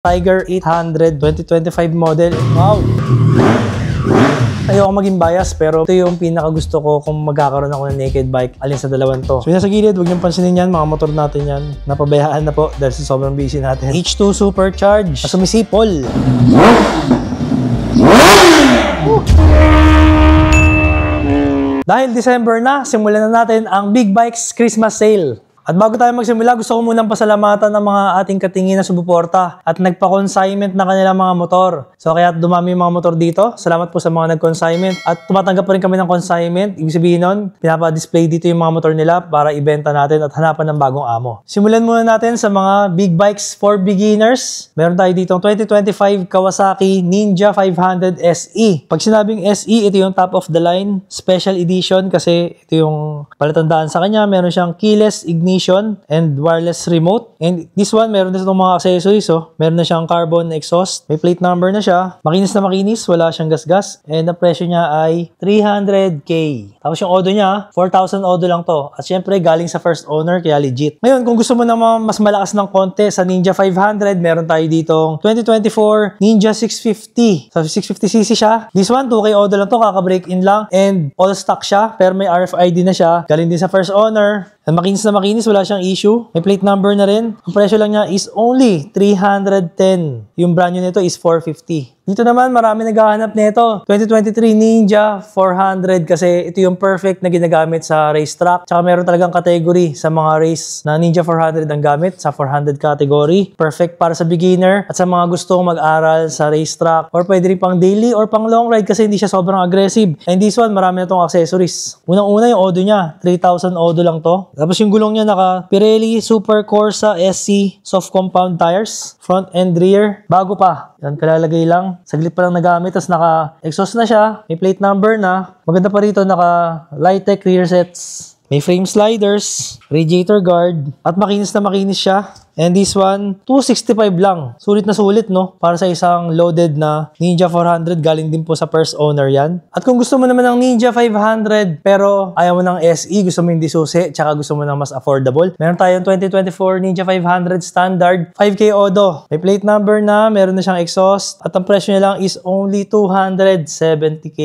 Tiger 800 2025 model. Wow! Ayoko maging bias pero ito yung pinaka gusto ko kung magkakaroon ako ng naked bike alin sa dalawang to. So yun sa gilid, huwag niyong pansinin yan, mga motor natin yan. Napabayaan na po dahil sa sobrang busy natin. H2 Supercharge, sumisipol. Dahil December na, simulan na natin ang Big Bikes Christmas Sale. At bago tayo magsimula, gusto ko munang pasalamatan ng mga ating katingin na sumuporta at nagpa-consignment na kanilang mga motor. So kaya dumami yung mga motor dito. Salamat po sa mga nag-consignment. At tumatanggap pa rin kami ng consignment. Ibig sabihin nun, pinapa-display dito yung mga motor nila para ibenta natin at hanapan ng bagong amo. Simulan muna natin sa mga Big Bikes for Beginners. Meron tayo dito 2025 Kawasaki Ninja 500 SE. Pag sinabing SE, ito yung top of the line special edition kasi ito yung palatandaan sa kanya. Meron siyang keyless ignition and wireless remote. And this one, meron na itong mga accessories. Oh. Meron na siyang carbon exhaust. May plate number na siya. Makinis na makinis. Wala siyang gasgas. And ang presyo niya ay 300K. Tapos yung odo niya, 4,000 odo lang to. At syempre, galing sa first owner, kaya legit. Ngayon, kung gusto mo naman mas malakas ng konti sa Ninja 500, meron tayo ditong 2024 Ninja 650. So, 650cc siya. This one, 2K odo lang to. Kaka-break-in lang. And all stock siya. Pero may RFID na siya. Galing din sa first owner. And makinis na makinis. Wala siyang issue. May plate number na rin. Ang presyo lang niya is only 310. Yung brand new nito is 450. Dito naman, marami naghahanap nito. 2023 Ninja 400 kasi ito yung perfect na ginagamit sa racetrack. Tsaka meron talagang category sa mga race na Ninja 400 ang gamit sa 400 category. Perfect para sa beginner at sa mga gustong mag-aral sa racetrack or pwede rin pang daily or pang long ride kasi hindi siya sobrang aggressive. And this one, marami na itong accessories. Unang-una yung odo niya. 3,000 odo lang to. Tapos yung gulong niya naka Pirelli Super Corsa SC soft compound tires. Front and rear. Bago pa. Yan, kalalagay lang. Saglit pa lang nagamit, tapos naka-exhaust na siya. May plate number na. Maganda pa rito, naka-Litec rear sets. May frame sliders, radiator guard, at makinis na makinis siya. And this one, 265 lang. Sulit na sulit, no? Para sa isang loaded na Ninja 400, galing din po sa first owner yan. At kung gusto mo naman ng Ninja 500, pero ayaw mo ng SE, gusto mo hindi susi, tsaka gusto mo ng mas affordable, meron tayong 2024 Ninja 500 Standard, 5K Odo. May plate number na, meron na siyang exhaust, at ang presyo niya lang is only 270K.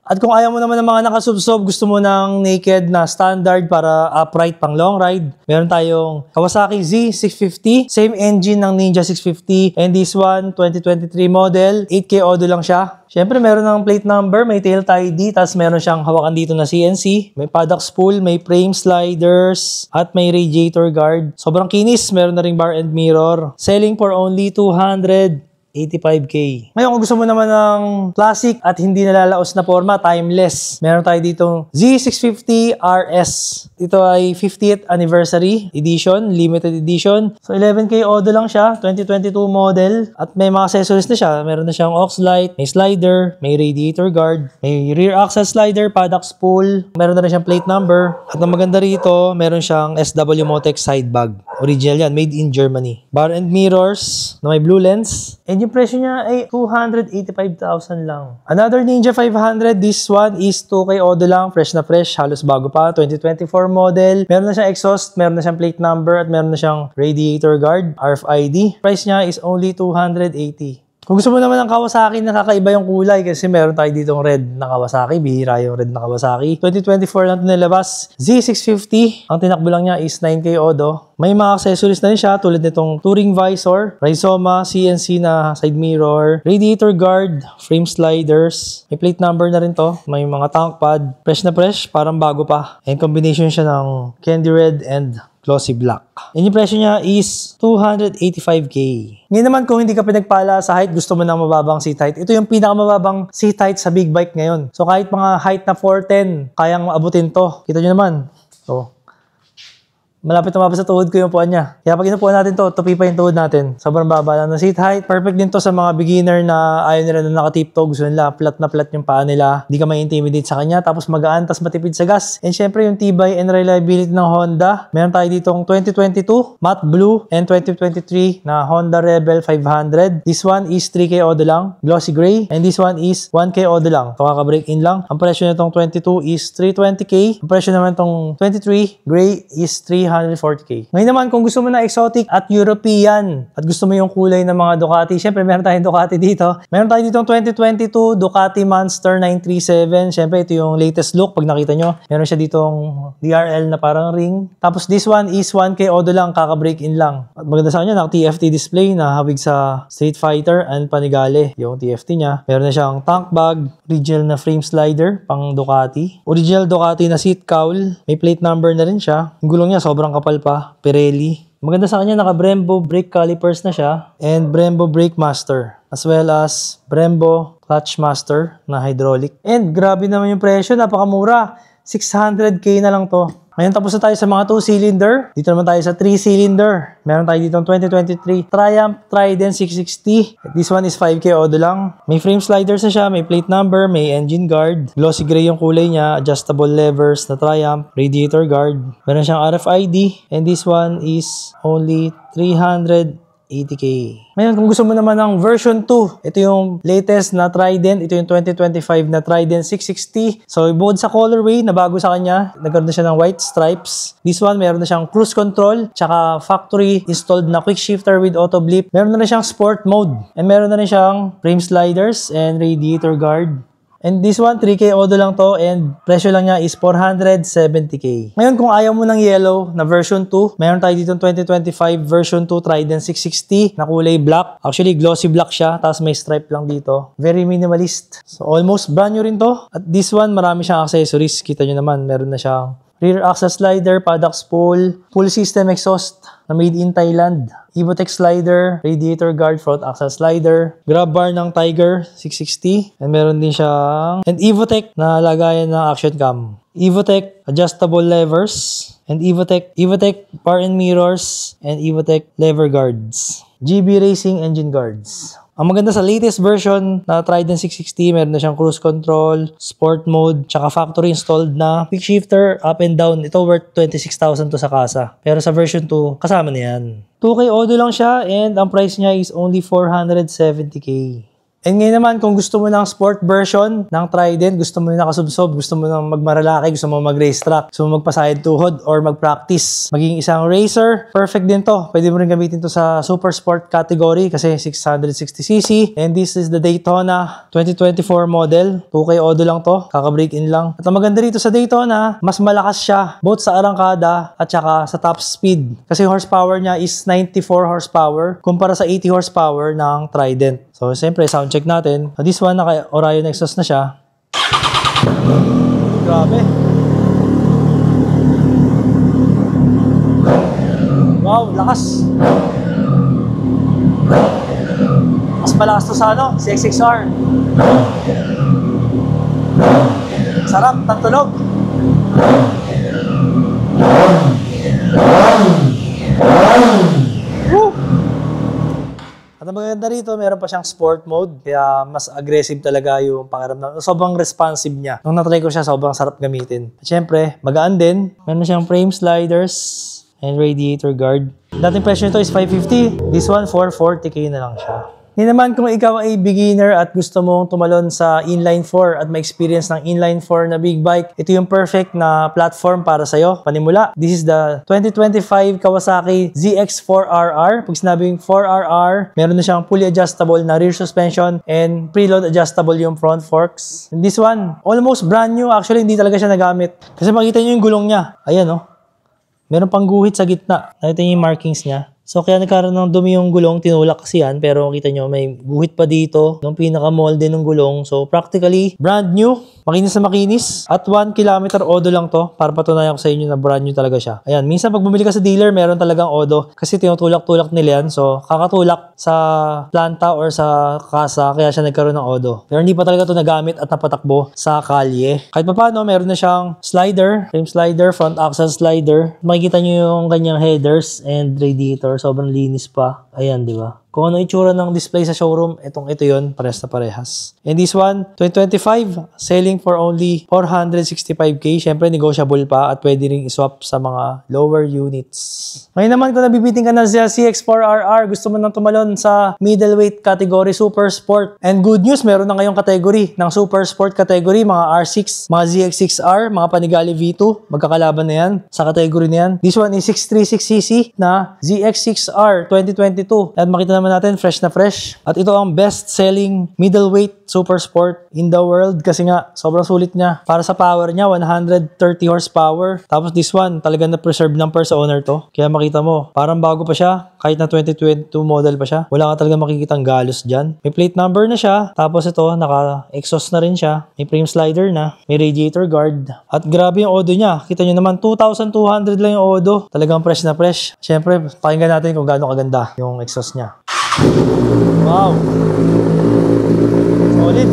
At kung ayaw mo naman ng mga nakasubsob, gusto mo ng naked na standard para upright pang long ride, meron tayong Kawasaki Z650, same engine ng Ninja 650, and this one, 2023 model, 8K Odo lang siya. Siyempre, meron ng plate number, may tail tidy, tapos meron siyang hawakan dito na CNC, may paddock spool, may frame sliders, at may radiator guard. Sobrang kinis, meron na ring bar and mirror. Selling for only 285K. Ngayon, kung gusto mo naman ng classic at hindi nalalaos na forma, timeless, meron tayo ditong Z650 RS. Ito ay 50th anniversary edition, limited edition. So, 11K Odo lang siya, 2022 model. At may mga accessories na siya. Meron na siyang aux light, may slider, may radiator guard, may rear axle slider, paddock spool. Meron na rin siyang plate number. At ang maganda rito, meron siyang SW Motec side bag. Original yan, made in Germany. Bar and mirrors na may blue lens. And yung presyo niya ay 285,000 lang. Another Ninja 500, this one is 2K Odo lang, fresh na fresh, halos bago pa, 2024 model. Meron na siyang exhaust, meron na siyang plate number, at meron na siyang radiator guard, RFID. Price niya is only 280. Kung gusto mo naman ng Kawasaki na kakaiba yung kulay kasi meron tayo ditong red na Kawasaki, bihira yung red na Kawasaki. 2024 lang ito nilabas. Z650, ang tinakbo lang niya is 9K Odo. May mga accessories na rin siya tulad nitong touring visor, Rizoma, CNC na side mirror, radiator guard, frame sliders. May plate number na rin to. May mga tank pad. Fresh na fresh, parang bago pa. And combination siya ng candy red and glossy black. And yung presyo niya is 285K. Ngayon naman kung hindi ka pinagpala sa height, gusto mo ng mababang seat height, ito yung pinakamababang seat height sa big bike ngayon. So kahit mga height na 410, kayang maabutin to. Kita nyo naman. So, malapit na mapasa tuhod ko yung upuan niya. Kaya pag inupuan natin to, tupi pa yung tuhod natin. Sobrang baba lang ng seat height. Perfect din to sa mga beginner na ayaw nila na nakatipto. Gusto nila flat na flat yung paa nila. Hindi ka ma-intimidate sa kanya. Tapos magaan, tapos matipid sa gas. And syempre yung tibay and reliability ng Honda. Meron tayo ditong 2022 matte blue and 2023 na Honda Rebel 500. This one is 3K Odo lang. Glossy gray. And this one is 1K Odo lang. So kaka-break-in lang. Ang presyo nitong 22 is 320K. Ang presyo naman itong 23 gray is 300 140k. Ngayon naman, kung gusto mo na exotic at European at gusto mo yung kulay ng mga Ducati, syempre meron tayong Ducati dito. Meron tayo dito 2022 Ducati Monster 937. Syempre ito yung latest look. Pag nakita nyo, meron siya ditong DRL na parang ring. Tapos this one is 1K Odo lang, kaka-break in lang. At maganda sa kanya, naka-TFT display na hawig sa Street Fighter and Panigale. Yung TFT niya. Meron na siyang tank bag, original na frame slider, pang Ducati. Original Ducati na seat cowl. May plate number na rin siya. Yung gulong niya, sobrang kapal pa. Pirelli. Maganda sa kanya, naka Brembo brake calipers na siya. And Brembo Brake Master. As well as Brembo Clutch Master na hydraulic. And grabe naman yung presyo, napakamura. 600k na lang to. Ngayon tapos na tayo sa mga 2-cylinder. Dito naman tayo sa 3-cylinder. Meron tayo dito 2023 Triumph Trident 660. This one is 5K Odo lang. May frame sliders na siya, may plate number, may engine guard. Glossy gray yung kulay niya, adjustable levers na Triumph, radiator guard. Meron siyang RFID. And this one is only 380k. Ngayon, kung gusto mo naman ng version 2, ito yung latest na Trident. Ito yung 2025 na Trident 660. So, bukod sa colorway na bago sa kanya, nagkaroon na siya ng white stripes. This one, meron na siyang cruise control, tsaka factory installed na quick shifter with auto blip. Meron na rin siyang sport mode. And meron na rin siyang frame sliders and radiator guard. And this one, 3K Odo lang to and presyo lang niya is 470k. Ngayon, kung ayaw mo ng yellow na version 2, mayroon tayo dito 2025 version 2 Trident 660 na kulay black. Actually, glossy black siya, tapos may stripe lang dito. Very minimalist. So, almost brand new rin to. At this one, marami siyang accessories. Kita nyo naman, meron na siyang rear axle slider, paddock spool, full system exhaust na made in Thailand, Evotech slider, radiator guard, front axle slider, grab bar ng Tiger 660, and meron din siyang Evotech na lagayan ng action cam. Evotech adjustable levers, and Evotech bar and mirrors, and Evotech lever guards. GB Racing engine guards. Ang maganda sa latest version na Trident 660, meron na siyang cruise control, sport mode, tsaka factory installed na quick shifter, up and down. Ito worth 26,000 to sa kasa. Pero sa version 2, kasama na yan. 2K Odo lang siya and ang price niya is only 470k. And ngayon naman, kung gusto mo ng sport version ng Trident, gusto mo yung nakasubsob, gusto mo ng magmaralaki, gusto mo mag-racetrack, gusto mo magpasahid tuhod or mag-practice, maging isang racer, perfect din to. Pwede mo rin gamitin to sa super sport category kasi 660cc. And this is the Daytona 2024 model. 2K Odo lang to, kaka-break in lang. At ang maganda rito sa Daytona, mas malakas siya both sa arangkada at saka sa top speed. Kasi horsepower niya is 94 horsepower kumpara sa 80 horsepower ng Trident. So, siyempre, sound check natin. This one, naka-Orion exhaust na siya. Grabe. Wow, lakas. Mas malakas to sa CX-6R. Sarap, ng tunog. Woo! At ang maganda rito, meron pa siyang sport mode. Kaya mas aggressive talaga yung pakiramdam. Sobrang responsive niya. Nung natry ko siya, sobrang sarap gamitin. At syempre, magaan din. Meron siyang frame sliders and radiator guard. Dating presyo nito is 550. This one, 440k na lang siya. Hindi naman kung ikaw ay beginner at gusto mong tumalon sa inline 4 at ma-experience ng inline 4 na big bike, ito yung perfect na platform para sa'yo. Panimula, this is the 2025 Kawasaki ZX4RR. Pag sinabing 4RR, meron na siyang fully adjustable na rear suspension and preload adjustable yung front forks. And this one, almost brand new. Actually, hindi talaga siya nagamit. Kasi makita nyo yung gulong niya. Ayan, oh. Meron pang guhit sa gitna. Nakita nyo yung markings niya. So, kaya nagkaroon ng dumi yung gulong, tinulak kasi yan. Pero kita nyo, may guhit pa dito. Yung pinaka-molde ng gulong. So, practically, brand new. Makinis na makinis. At 1 kilometer Odo lang to. Para patunayan ko sa inyo na brand new talaga siya. Ayan, minsan pag bumili ka sa dealer, meron talagang Odo. Kasi tinutulak-tulak nila yan. So, kakatulak sa planta or sa kasa. Kaya siya nagkaroon ng Odo. Pero hindi pa talaga to nagamit at napatakbo sa kalye. Kahit pa paano, meron na siyang slider. Frame slider, front axle slider. Makikita nyo yung kanyang headers and radiator. Sobrang linis pa. Ayan, di ba? Kung ano itsura ng display sa showroom, ito yun, parehas na parehas. And this one, 2025, selling for only 465k. Syempre, negotiable pa at pwede ring iswap sa mga lower units. Ngayon naman, kung nabibiting ka na sa CX-4RR, gusto mo nang tumalon sa middleweight category Super Sport. And good news, meron na ngayong category ng Super Sport category, mga R6, mga ZX6R, mga Panigale V2, magkakalaban na yan sa category na yan. This one is 636cc na ZX6R 2022. At makita naman natin, fresh na fresh. At ito ang best-selling middleweight super sport in the world kasi nga, sobrang sulit niya. Para sa power niya, 130 horsepower. Tapos this one, talagang na-preserve ng first owner to. Kaya makita mo, parang bago pa siya. Kahit na 2022 model pa siya. Wala ka talaga makikitang galos dyan. May plate number na siya. Tapos ito, naka-exhaust na rin siya. May frame slider na. May radiator guard. At grabe yung odo niya. Kita nyo naman, 2,200 lang yung odo. Talagang fresh na fresh. Siyempre, pakinggan natin kung gaano kaganda yung exhaust niya. Wow! Solid!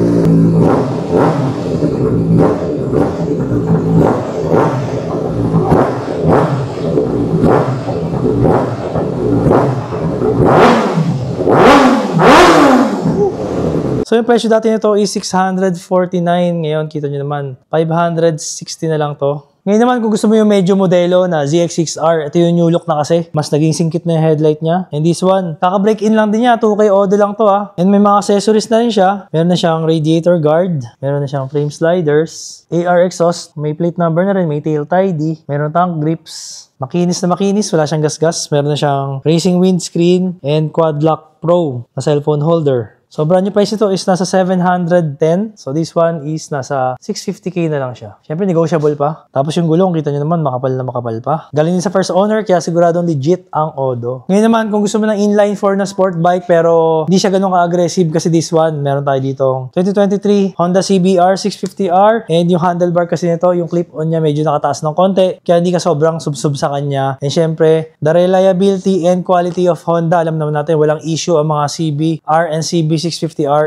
So yung presyo dati nito is 649. Ngayon, kita nyo naman, 560 na lang to. Ngayon naman, kung gusto mo yung medyo modelo na ZX6R, ito yung new look na kasi. Mas naging singkit na yung headlight niya. And this one, kaka-break in lang din niya. 2K Odo lang to ah. And may mga accessories na rin siya. Meron na siyang radiator guard. Meron na siyang frame sliders. AR exhaust. May plate number na rin. May tail tidy. Meron tank grips. Makinis na makinis. Wala siyang gasgas. Meron na siyang racing windscreen and quad lock pro na cellphone holder. So, brand new price nito is nasa 710. So, this one is nasa 650k na lang siya. Siyempre, negotiable pa. Tapos yung gulong, kita nyo naman, makapal na makapal pa. Galing din sa first owner, kaya siguradong legit ang Odo. Ngayon naman, kung gusto mo ng inline 4 na sport bike, pero hindi siya ganun ka-aggressive kasi this one, meron tayo ditong 2023 Honda CBR 650R. And yung handlebar kasi nito, yung clip-on niya medyo nakataas ng konti. Kaya hindi ka sobrang sub-sub sa kanya. And siyempre, the reliability and quality of Honda, alam naman natin, walang issue ang mga CBR and CB650R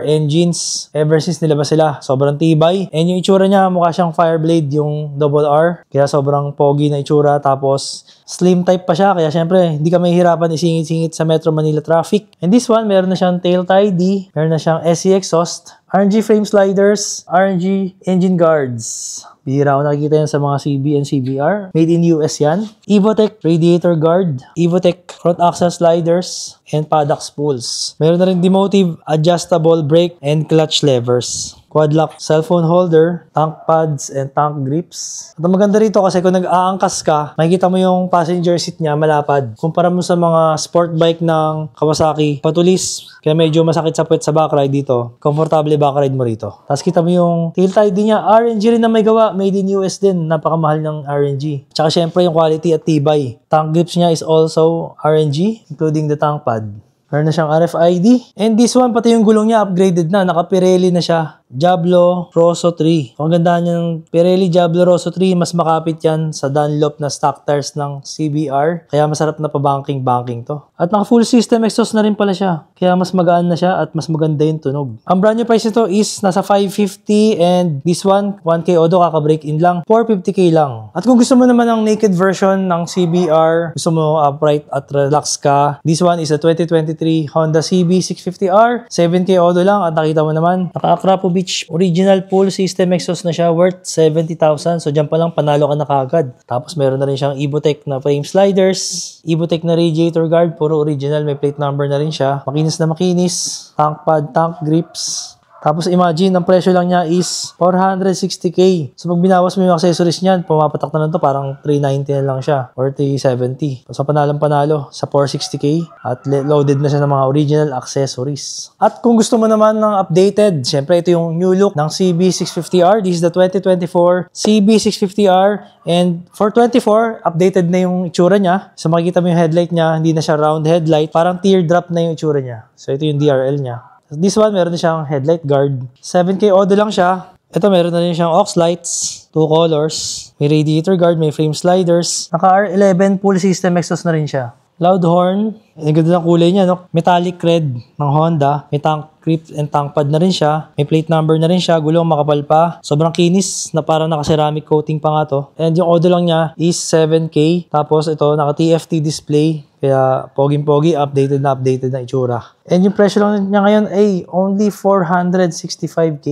engines ever since nilabas sila. Sobrang tibay. And yung itsura niya, mukha siyang Fireblade, yung double R. Kaya sobrang pogi na itsura. Tapos, slim type pa siya. Kaya syempre, hindi ka mahihirapan isingit-singit sa Metro Manila traffic. And this one, meron na siyang tail tidy. Meron na siyang SE exhaust. RNG frame sliders. RNG engine guards. Bihira ako nakikita yan sa mga CB and CBR. Made in US yan. Evotech radiator guard. Evotech front axle sliders. And paddock spools. Meron na rin Demotive adjustable brake and clutch levers. Quad lock cellphone holder, tank pads, and tank grips. At ang maganda rito kasi kung nag-aangkas ka, makikita mo yung passenger seat niya malapad. Kumpara mo sa mga sport bike ng Kawasaki, patulis, kaya medyo masakit sa puwet sa backride dito. Komportable backride mo rito. Tapos kita mo yung tail tidy niya, RNG rin na may gawa, made in US din, napakamahal ng RNG. Tsaka syempre yung quality at tibay. Tank grips niya is also RNG, including the tank pad. Meron na siyang RFID. And this one, pati yung gulong niya, upgraded na. Naka-Pirelli na siya. Diablo Rosso 3. Kung ganda niyang Pirelli Diablo Rosso 3, mas makapit yan sa Dunlop na stock tires ng CBR. Kaya masarap na pa-banking to. At naka-full system exhaust na rin pala siya. Kaya mas magaan na siya at mas maganda yung tunog. Ang brand new price nito is nasa 550 and this one, 1K Odo, kaka-break in lang. 450k lang. At kung gusto mo naman ng naked version ng CBR, gusto mo upright at relax ka, this one is a 2023 Honda CB650R. 7K Odo lang at nakita mo naman, naka-Akrapo Beach original full system exhaust na siya, worth 70,000. So dyan pa lang panalo ka na kagad. Tapos meron na rin siyang Evotech na frame sliders, Evotech na radiator guard, puro original, may plate number na rin siya. Makinis na makinis, tank pad, tank grips. Tapos imagine, ang presyo lang niya is 460k. So pag binawas mo yung accessories niyan, pumapatak na lang to, parang 390 na lang siya or 370. So panalang-panalo sa 460k at loaded na siya ng mga original accessories. At kung gusto mo naman ng updated, syempre ito yung new look ng CB650R. This is the 2024 CB650R. And for 24, updated na yung itsura niya. So makikita mo yung headlight niya, hindi na siya round headlight, parang teardrop na yung itsura niya. So ito yung DRL niya. This one, meron na siyang headlight guard. 7K Odo lang siya. Ito, meron na rin siyang aux lights. 2 colors. May radiator guard, may frame sliders. Naka R11 full system exhaust na rin siya. Loud horn. Ang ganda ng kulay niya, no? Metallic red ng Honda. May tank grip and tank pad na rin siya. May plate number na rin siya. Gulong makapal pa. Sobrang kinis na parang naka-ceramic coating pa nga to. And yung audio lang niya is 7K. Tapos ito, naka-TFT display. Kaya poging-pogi, updated na itsura. And yung presyo lang niya ngayon ay only 465K.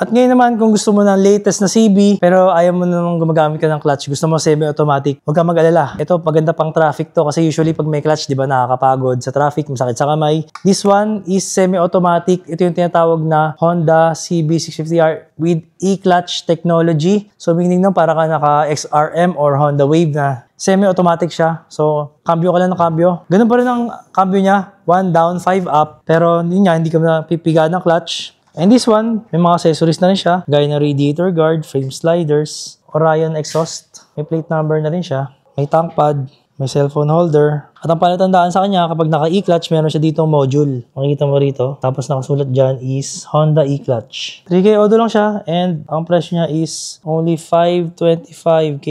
At ngayon naman, kung gusto mo ng latest na CB, pero ayaw mo namang gumagamit ka ng clutch, gusto mo semi-automatic, huwag ka mag-alala. Ito, paganda pang traffic to kasi usually pag may clutch, di ba, nakakapagod sa traffic, masakit sa kamay. This one is semi-automatic. Ito yung tinatawag na Honda CB650R with e-clutch technology. So, meaning nung para ka naka-XRM or Honda Wave na semi-automatic siya. So, cambio ka lang ng cambio. Ganun pa rin ang cambio niya. 1 down, 5 up. Pero yun nga, hindi ka napipiga ng clutch. And this one, may mga accessories na rin siya. Gaya ng radiator guard, frame sliders, Orion exhaust. May plate number na rin siya. May tank pad, may cellphone holder. At ang palatandaan sa kanya, kapag naka-e-clutch, meron siya ditong module. Makikita mo rito. Tapos nakasulat dyan is Honda e-clutch. 3K auto lang siya and ang presyo niya is only 525K.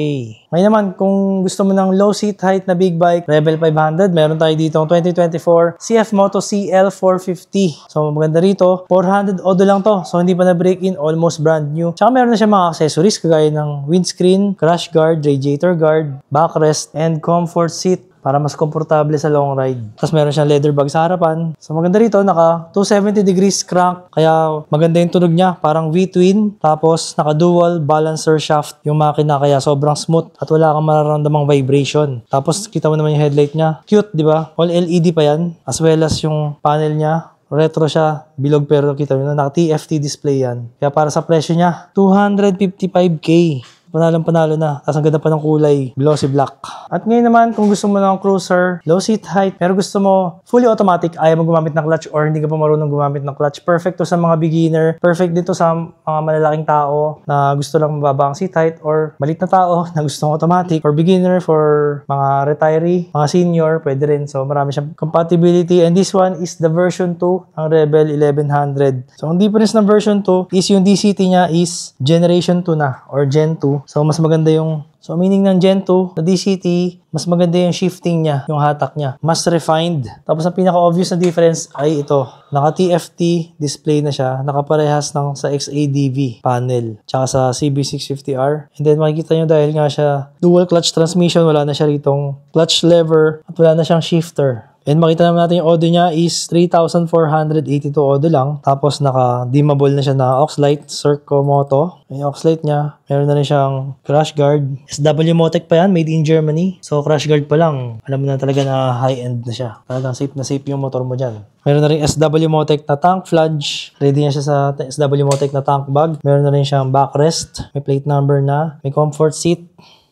Ngayon naman, kung gusto mo ng low seat height na big bike, Rebel 500, meron tayo dito ang 2024 CF Moto CL450. So maganda rito, 400 auto lang to. So hindi pa na break-in, almost brand new. Tsaka meron na siya mga accessories kagaya ng windscreen, crash guard, radiator guard, backrest, and comfort seat para mas komportable sa long ride. Tapos meron siyang leather bag sa harapan. So maganda rito, naka 270 degrees crank. Kaya maganda yung tunog niya, parang V-twin. Tapos naka dual balancer shaft yung makina, kaya sobrang smooth at wala kang mararamdamang vibration. Tapos kita mo naman yung headlight niya. Cute, di ba? All LED pa yan. As well as yung panel niya. Retro siya, bilog pero kita mo na naka-TFT display yan. Kaya para sa presyo niya, 255K. Panalo na. Tapos ang ganda pa ng kulay, glossy black. At ngayon naman, kung gusto mo ng cruiser, low seat height, pero gusto mo fully automatic, ayaw mo gumamit ng clutch or hindi ka pa marunong gumamit ng clutch, perfect to sa mga beginner, perfect dito sa mga malalaking tao na gusto lang mababa ang seat height or malit na tao na gusto ng automatic, or beginner for mga retiree, mga senior, pwede rin. So marami siyang compatibility, and this one is the version 2 ng Rebel 1100. So ang difference ng version 2 is yung DCT niya is generation 2 na or Gen 2. So, mas maganda yung... So, meaning ng Gen 2 na DCT, mas maganda yung shifting niya, yung hatak niya. Mas refined. Tapos, ang pinaka-obvious na difference ay ito. Naka-TFT display na siya. Nakaparehas ng sa XADV panel. Tsaka sa CB650R. And then, makikita nyo dahil nga siya dual clutch transmission, wala na siya ritong clutch lever at wala na siyang shifter. And makita naman natin yung audio niya is 3,482 audio lang. Tapos naka-dimmable na siya na aux light, Circo Moto. Yung aux light niya, meron na rin siyang crash guard. SW Motec pa yan, made in Germany. So crash guard pa lang, alam mo na talaga na high-end na siya. Talagang safe na safe yung motor mo dyan. Meron na rin SW Motec na tank flange. Ready na siya sa SW Motec na tank bag. Meron na rin siyang backrest. May plate number na. May comfort seat.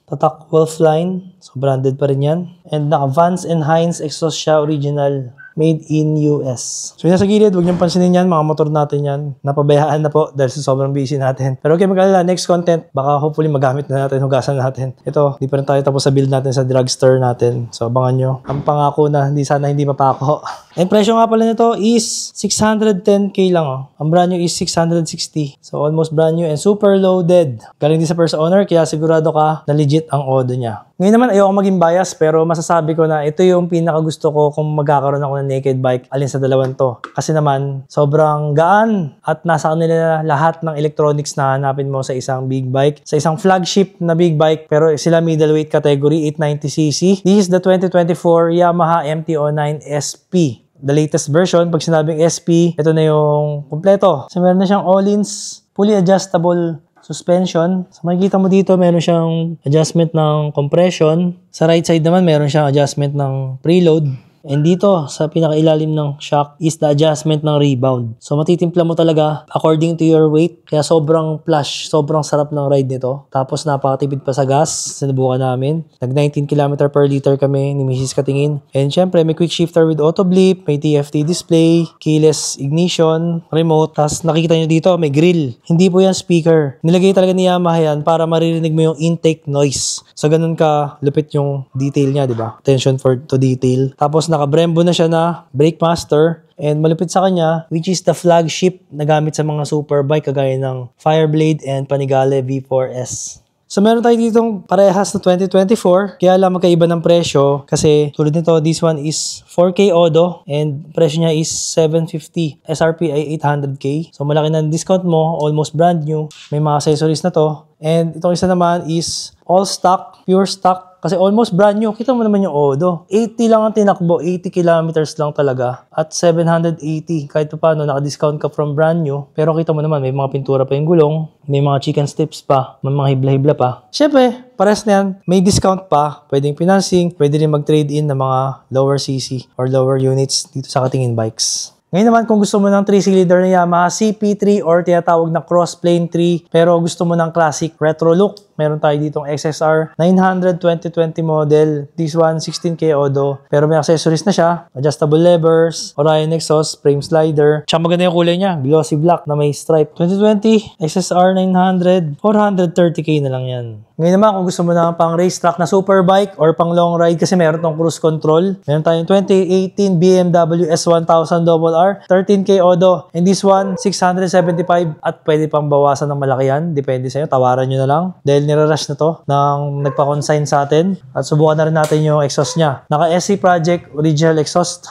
Tatak Wolf line. So, branded pa rin yan. And naka Vans and Hines exhaust siya, original. Made in US. So, yun sa gilid, huwag niyong pansinin yan. Mga motor natin yan. Napabayaan na po dahil sa sobrang busy natin. Pero okay, mag-alala. Next content, baka hopefully magamit na natin, hugasan natin. Ito, di pa rin tayo tapos sa build natin sa drugstore natin. So, abangan nyo. Ang pangako na hindi mapako. And presyo nga pala nito is 610K lang. Oh. Ang brand new is 660. So, almost brand new and super loaded. Galing din sa first owner, kaya sigurado ka na legit ang audio niya. Ngayon naman, ayoko maging bias, pero masasabi ko na ito yung pinakagusto ko kung magkakaroon ako ng naked bike, alin sa dalawang to. Kasi naman, sobrang gaan at nasa kanila lahat ng electronics na hanapin mo sa isang big bike. Sa isang flagship na big bike, pero sila middleweight category, 890cc. This is the 2024 Yamaha MT-09 SP. The latest version, pag sinabing SP, ito na yung kompleto. So, meron na siyang all-ins, fully adjustable suspension. So, makikita mo dito, meron siyang adjustment ng compression. Sa right side naman, meron siyang adjustment ng preload. And dito, sa pinakailalim ng shock is the adjustment ng rebound. So, matitimpla mo talaga according to your weight. Kaya sobrang plush, sobrang sarap ng ride nito. Tapos, napakatipid pa sa gas. Sinubukan namin. Nag 19 km per liter kami ni Mrs. Katingin. And syempre, may quick shifter with auto blip, may TFT display, keyless ignition, remote. Tapos, nakikita nyo dito, may grill. Hindi po yan speaker. Nilagay talaga ni Yamaha yan para maririnig mo yung intake noise. So, ganun ka lupit yung detail niya, di ba? Attention to detail. Tapos, naka-Brembo na siya na Brake Master. And malupit sa kanya, which is the flagship na gamit sa mga superbike kagaya ng Fireblade and Panigale V4S. So meron tayo ditong parehas na 2024, kaya lang magkaiba ng presyo kasi tulad nito, this one is 4K Odo and presyo niya is 750. SRP ay 800K. So malaki na discount mo, almost brand new. May mga accessories na to. And itong isa naman is all stock, pure stock. Kasi almost brand new. Kita mo naman yung Odo. 80 lang ang tinakbo. 80 kilometers lang talaga. At 780. Kahit pa paano, naka-discount ka from brand new. Pero kita mo naman, may mga pintura pa yung gulong. May mga chicken strips pa. May mga hibla-hibla pa. Siyempre, pares na yan. May discount pa. Pwedeng financing. Pwede rin mag-trade-in ng mga lower CC or lower units dito sa Katingin Bikes. Ngayon naman, kung gusto mo ng 3-cylinder na Yamaha CP3 or tinatawag na Crossplane 3, pero gusto mo ng classic retro look, meron tayo ditong XSR 900 2020 model. This one, 16K Odo. Pero may accessories na siya. Adjustable levers, Orion exhaust, frame slider. Tsaka maganda yung kulay niya. Glossy black na may stripe. 2020, XSR 900, 430K na lang yan. Ngayon naman, kung gusto mo na pang racetrack na superbike or pang long ride kasi meron tong cruise control. Meron tayong 2018 BMW S1000 RR, 13K Odo. And this one, 675 at pwede pang bawasan ng malaki yan. Depende sa'yo, tawaran nyo na lang. Dahil nirarush na to nang nagpa-consign sa atin. At subukan na rin natin yung exhaust niya. Naka-SC Project Original Exhaust.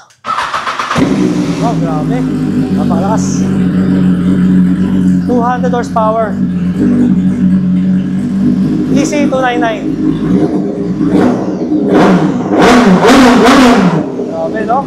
Oh, grabe. Napakalakas. 200 horsepower. EC299. Grabe, no?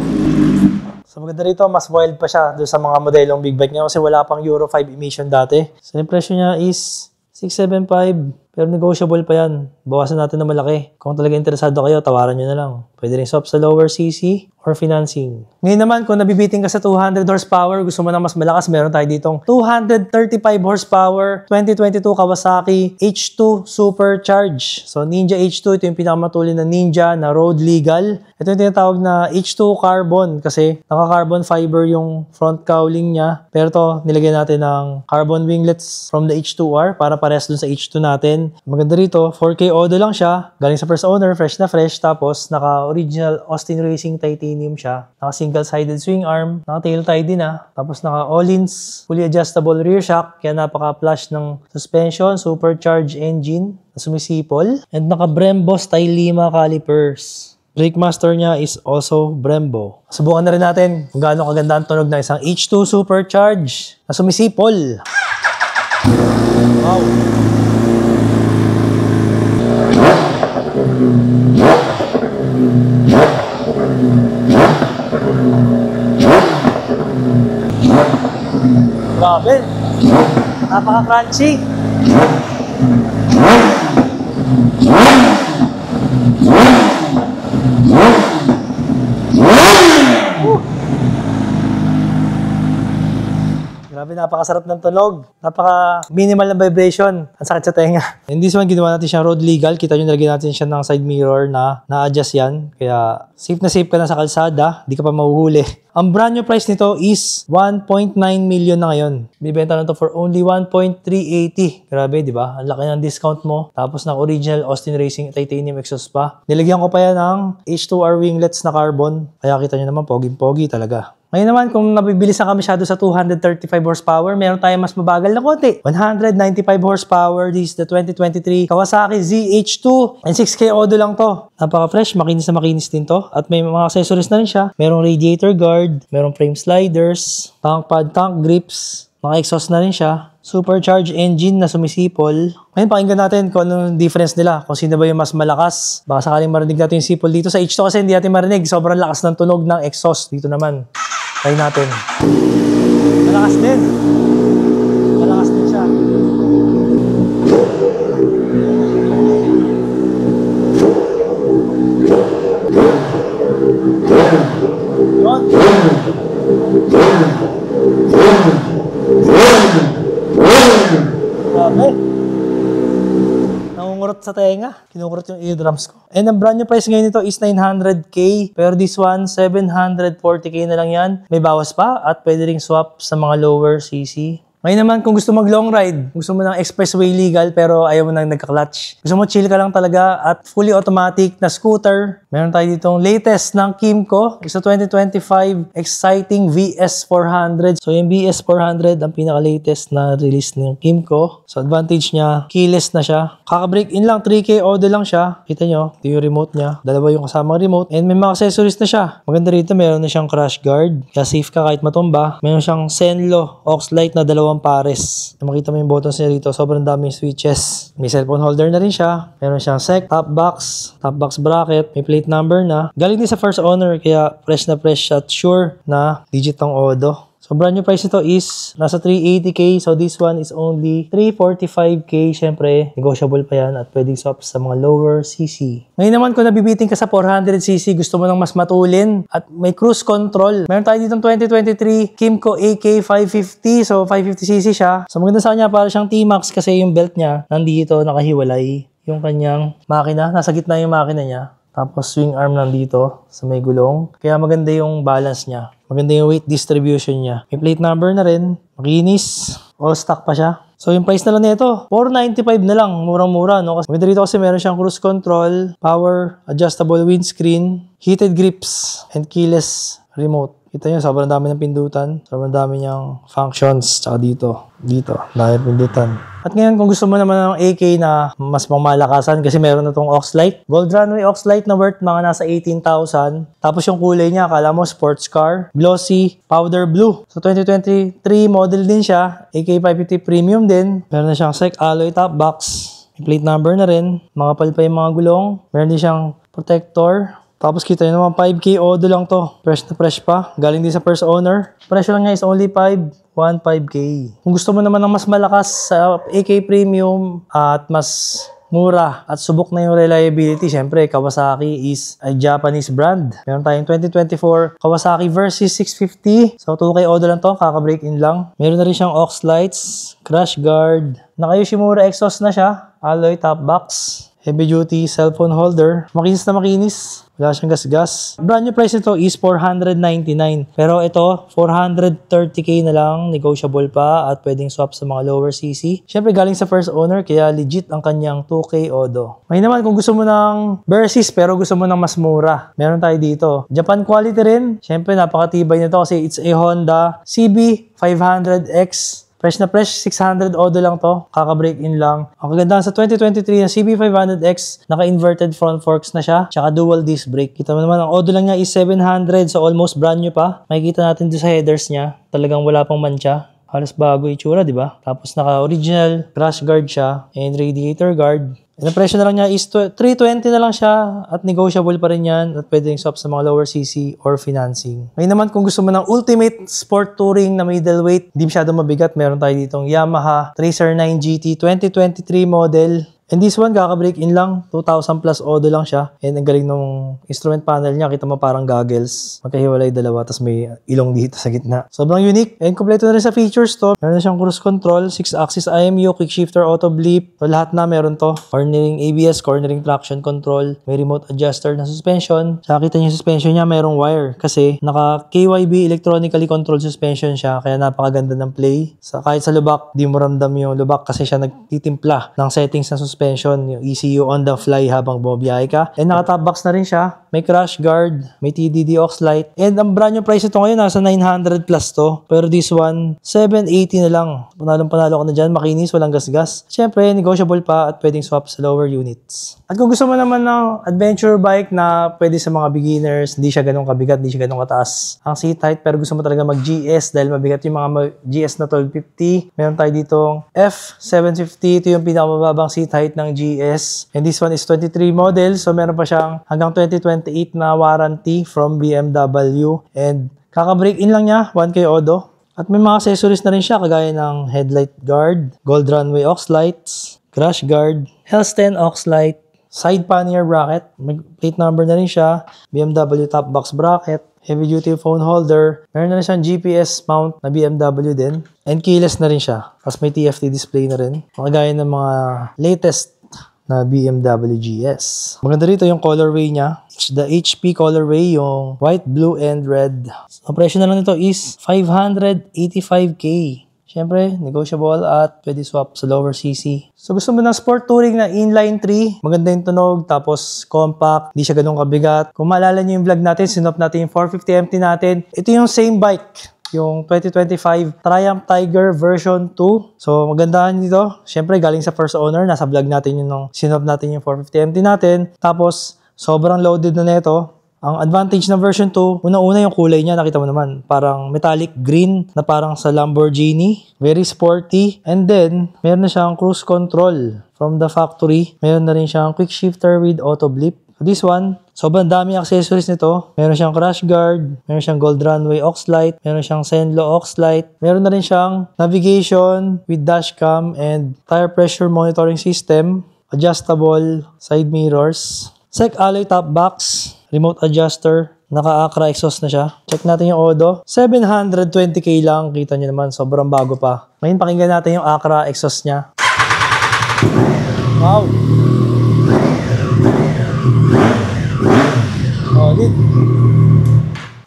So maganda rito, mas wild pa siya doon sa mga modelong big bike niya kasi wala pang Euro 5 emission dati. So yung presyo niya is 675, pero negotiable pa yan. Bawasan natin na malaki. Kung talaga interesado kayo, tawaran nyo na lang. Pwede rin swap sa lower CC or financing. Ngayon naman, kung nabibiting ka sa 200 horsepower, gusto mo na mas malakas, meron tayo ditong 235 horsepower, 2022 Kawasaki H2 Supercharge. So Ninja H2, ito yung pinakamatulin na Ninja na road legal. Ito yung tinatawag na H2 Carbon kasi naka-carbon fiber yung front cowling niya. Pero to, nilagyan natin ng carbon winglets from the H2R para parehas dun sa H2 natin. Maganda rito, 4K Odo lang siya. Galing sa first owner, fresh na fresh. Tapos naka-original Austin Racing Titanium siya. Naka-single-sided swing arm. Naka-tail tie din Tapos naka-Öhlins, fully adjustable rear shock. Kaya napaka-plush ng suspension, supercharged engine na sumisipol. And naka-Brembo Style Lima calipers. Brake master niya is also Brembo. Subukan na rin natin kung gaano kaganda ang tunog ng isang H2 Supercharge na sumisipol. Wow! Grabe! Napaka-crunchy! Grabe, napakasarap ng tunog. Napaka-minimal na vibration. Ang sakit sa tenga. In this one, ginawa natin siyang road legal. Kita nyo, nalagyan natin siya ng side mirror na na-adjust yan. Kaya safe na safe ka na sa kalsada. Di ka pa mahuhuli. Ang brand new price nito is 1.9 million na ngayon. Bibenta na to for only 1.380. Grabe, di ba? Ang laki ng discount mo. Tapos ng original Austin Racing Titanium exhaust pa. Nilagyan ko pa yan ng H2R winglets na carbon. Kaya kita nyo naman, pogi-pogi talaga. Ngayon naman, kung nabibilisan ka masyado sa 235 horsepower, meron tayong mas mabagal na konti. 195 horsepower, this is the 2023 Kawasaki ZH2 and 6K Odo lang to. Napaka-fresh, makinis na makinis din to. At may mga accessories na rin siya. Merong radiator guard, merong frame sliders, tank pad, tank grips, naka-exhaust na rin siya. Supercharged engine na sumisipol. Ngayon, pakinggan natin kung anong difference nila. Kung sino ba yung mas malakas. Baka sakaling marinig natin yung sipol dito. Sa H2 kasi hindi natin marinig. Sobrang lakas ng tunog ng exhaust. Dito naman. Try natin. Malakas din. Malakas din siya. Yun. Grabe. Nangungurot sa tenga. Kinungurot yung eardrums ko. And ang brand new price ngayon nito is 900K. Pero this one, 740K na lang yan. May bawas pa at pwede ring swap sa mga lower CC Ngayon naman, kung gusto mag long ride, gusto mo ng expressway legal pero ayaw mo nang nagka-clutch. Gusto mo chill ka lang talaga at fully automatic na scooter. Meron tayo ditong latest ng Kymco. Isa 2025 exciting VS400. So yung VS400, ang pinaka-latest na release ng Kymco. So advantage niya, keyless na siya. Kaka-break in lang, 3K auto lang siya. Kita nyo, ito yung remote niya. Dalawa yung kasamang remote. And may mga accessories na siya. Maganda rito, meron na siyang crash guard. Kaya safe ka kahit matumba. Meron siyang Senlo aux light na 2 pares. Makita mo yung buttons niya rito. Sobrang daming switches. May cellphone holder na rin siya. Meron siyang SEC, top box bracket. May plate number na. Galing din sa first owner. Kaya fresh na fresh at sure na digit ang Odo. So, brand new price nito is nasa 380k. So, this one is only 345k. Siyempre, negotiable pa yan at pwedeng swap sa mga lower cc. Ngayon naman, kung nabibiting ka sa 400cc, gusto mo ng mas matulin at may cruise control. Meron tayo ditong 2023 Kymco AK550. So, 550cc siya. So, maganda sa kanya para siyang T-Max kasi yung belt niya nandito, nakahiwalay. Yung kanyang makina, nasa gitna yung makina niya. Tapos swing arm nandito sa may gulong. Kaya maganda yung balance niya. Maganda yung weight distribution niya. May plate number na rin. Makinis. All stock pa siya. So yung price na lang nito, 495 na lang. Murang-mura, no? Kasi maganda rito kasi meron siyang cruise control, power, adjustable windscreen, heated grips, and keyless remote. Kita nyo, sobrang dami ng pindutan. Sobrang dami niyang functions. Tsaka dito, dami pindutan. At ngayon, kung gusto mo naman ng AK na mas mamalakasan kasi meron na itong aux light. Gold Runway aux light na worth mga nasa 18,000. Tapos yung kulay niya, akala mo sports car. Glossy, powder blue. So 2023 model din siya. AK550 premium din. Meron na siyang SEC alloy top box. May plate number na rin. Makapal pa yung mga gulong. Meron din siyang protector. Tapos kita nyo naman, 5K Odo lang to. Fresh na fresh pa. Galing din sa first owner. Presyo lang niya is only 515K. Kung gusto mo naman ng mas malakas sa AK Premium at mas mura at subok na yung reliability, syempre Kawasaki is a Japanese brand. Meron tayong 2024 Kawasaki Versys 650. So 2K Odo lang to, kaka-break in lang. Meron na rin siyang aux lights, crash guard. Naka Yoshimura exhaust na siya, alloy top box. Heavy duty cellphone holder. Makinis na makinis. Wala siyang gas-gas. Brand new price nito is 499. Pero ito, 430k na lang. Negotiable pa at pwedeng swap sa mga lower cc. Siyempre galing sa first owner kaya legit ang kanyang 2K Odo. May naman kung gusto mo ng Versys pero gusto mo ng mas mura. Meron tayo dito. Japan quality rin. Siyempre napakatibay nito kasi it's a Honda CB500X. Fresh na fresh, 600 Odo lang to. Kaka-break in lang. Ang kagandahan sa 2023 na CB500X, naka-inverted front forks na siya, tsaka dual disc brake. Kita mo naman, ang Odo lang niya is 700, so almost brand new pa. Makikita natin dito sa headers niya, talagang wala pang mancha. Halos bago itsura, di ba? Tapos naka-original crash guard siya and radiator guard. Ang presyo na lang niya is 320 na lang siya at negotiable pa rin yan at pwedeng swap sa mga lower cc or financing. Ngayon naman kung gusto mo ng ultimate sport touring na middleweight, hindi masyadong mabigat, meron tayo ditong Yamaha Tracer 9 GT 2023 model. And this one, kaka-break in lang. 2,000 plus Odo lang siya. And ang galing ng instrument panel niya. Kita mo parang goggles. Magkahiwalay dalawa. Tapos may ilong dito sa gitna. Sobrang unique. And kompleto na rin sa features to. Meron na siyang cruise control, 6-axis IMU, quick shifter, auto blip. So, lahat na meron to. Cornering ABS, cornering traction control. May remote adjuster na suspension. Saka kita niyo yung suspension niya, mayroong wire. Kasi naka KYB electronically controlled suspension siya. Kaya napakaganda ng play. So, kahit sa lubak, di mo ramdam yung lubak kasi siya nagtitimpla ng settings na suspension. Yung ECU on the fly habang bumabiyahe ka. And naka-top box na rin siya. May crash guard, may TDD aux light. And ang brand new price ito ngayon, nasa 900 plus to. Pero this one, 780 na lang. Panalo ka na dyan, makinis, walang gas-gas. Siyempre, negotiable pa at pwedeng swap sa lower units. At kung gusto mo naman ng adventure bike na pwede sa mga beginners, hindi siya ganun kabigat, hindi siya ganun kataas ang seat height, pero gusto mo talaga mag-GS dahil mabigat yung mga GS na 1250. Meron tayo ditong F750. Ito yung pinakamababang seat height ng GS. And this one is 23 model. So, meron pa siyang hanggang 2028 na warranty from BMW. And kaka-break in lang niya, 1K Odo. At may mga accessories na rin siya, kagaya ng headlight guard, Gold Runway aux lights, crash guard, Hells 10 aux light, side pannier bracket, may plate number na rin siya, BMW top box bracket, heavy duty phone holder, meron na rin siyang GPS mount na BMW din, and keyless na rin siya. Tapos may TFT display na rin, kagaya ng mga latest na BMW GS. Maganda rito yung colorway niya. The HP colorway, yung white, blue, and red. Ang presyo na lang nito is 585K. Siyempre, negotiable at pwede swap sa lower CC. So gusto mo ng sport touring na inline 3, maganda yung tunog, tapos compact, di siya ganun kabigat. Kung maalala nyo yung vlog natin, sinop natin yung 450MT natin. Ito yung same bike, yung 2025 Triumph Tiger version 2. So magandahan dito, siyempre galing sa first owner, nasa vlog natin yung sinop natin yung 450MT natin. Tapos sobrang loaded na nito. Ang advantage ng version 2, una-una yung kulay niya, nakita mo naman, parang metallic green na parang sa Lamborghini. Very sporty. And then, meron na siyang cruise control from the factory. Meron na rin siyang quick shifter with auto blip. This one, sobrang dami accessories nito. Meron siyang crash guard, meron siyang gold runway aux light, meron siyang Senlo aux light, meron na rin siyang navigation with dashcam and tire pressure monitoring system, adjustable side mirrors, SEC alloy top box, remote adjuster, naka-Acra exhaust na siya. Check natin yung Odo. 720k lang. Kita nyo naman, sobrang bago pa. Ngayon, pakinggan natin yung Acra exhaust niya. Wow! Solid.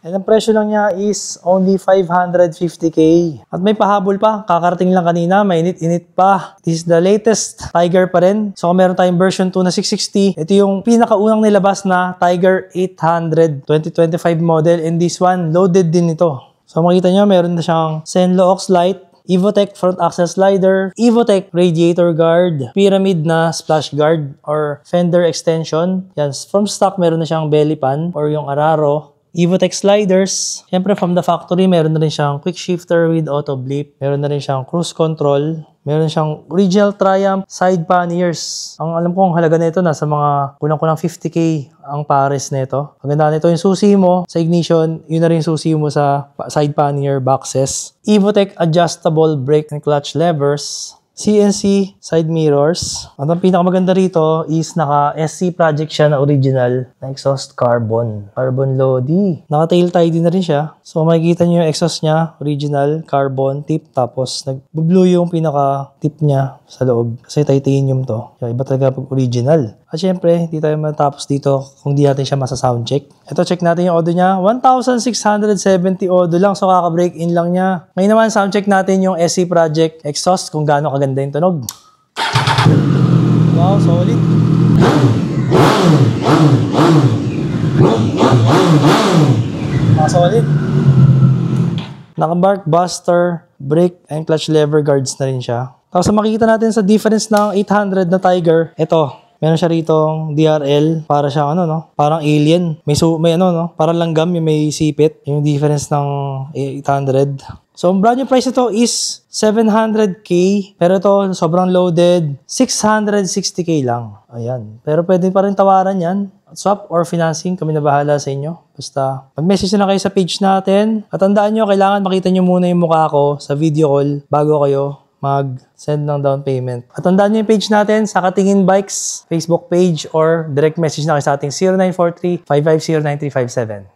And ang presyo lang niya is only 550k. At may pahabol pa. Kakarating lang kanina. Mainit-init pa. This is the latest Tiger pa rin. So kung meron tayong version 2 na 660, ito yung pinakaunang nilabas na Tiger 800 2025 model. And this one, loaded din ito. So makita nyo, meron na siyang Senlo aux light, Evotech front axle slider, Evotech radiator guard, pyramid na splash guard or fender extension. Yan, from stock meron na siyang belly pan or yung araro. Evotech sliders. Siyempre from the factory, meron na rin siyang quick shifter with auto blip. Meron na rin siyang cruise control. Meron siyang original Triumph side panniers. Ang alam ko ang halaga nito nasa mga kulang-kulang 50k ang pares nito. Ang ganda nito yung susi mo sa ignition, yun na rin susi mo sa side pannier boxes. Evotech adjustable brake and clutch levers. CNC side mirrors. At ang pinakamaganda rito is naka-SC project siya na original na exhaust carbon. Carbon Lodi. Naka-tail tie din na rin siya. So makikita nyo yung exhaust niya, original, carbon tip. Tapos nag-blue yung pinaka-tip niya sa loob. Kasi titanium to. Kaya iba talaga pag original. At syempre, hindi tayo matapos dito kung di natin siya masa-soundcheck. Ito, check natin yung Odo niya. 1,670 Odo lang. So, kaka-break in lang niya. Ngayon naman, soundcheck natin yung SC Project exhaust kung gaano kaganda yung tunog. Wow, solid. Solid. Naka-bark buster, brake, and clutch lever guards na rin siya. Tapos, makikita natin sa difference ng 800 na Tiger, ito. Meron siya ritong DRL, para siyang ano, no? Parang alien. May ano, no? Parang langgam, yung may sipit. Yung difference ng 800. So, ang brand new price ito is 700k. Pero ito, sobrang loaded. 660k lang. Ayan. Pero pwede pa rin tawaran yan. Swap or financing, kami na bahala sa inyo. Basta, mag-message na kayo sa page natin. At tandaan nyo, kailangan makita nyo muna yung mukha ko sa video call bago kayo mag-send ng down payment. At tandaan nyo yung page natin sa Katingin Bikes Facebook page or direct message na kayo sa ating 0943-550-9357.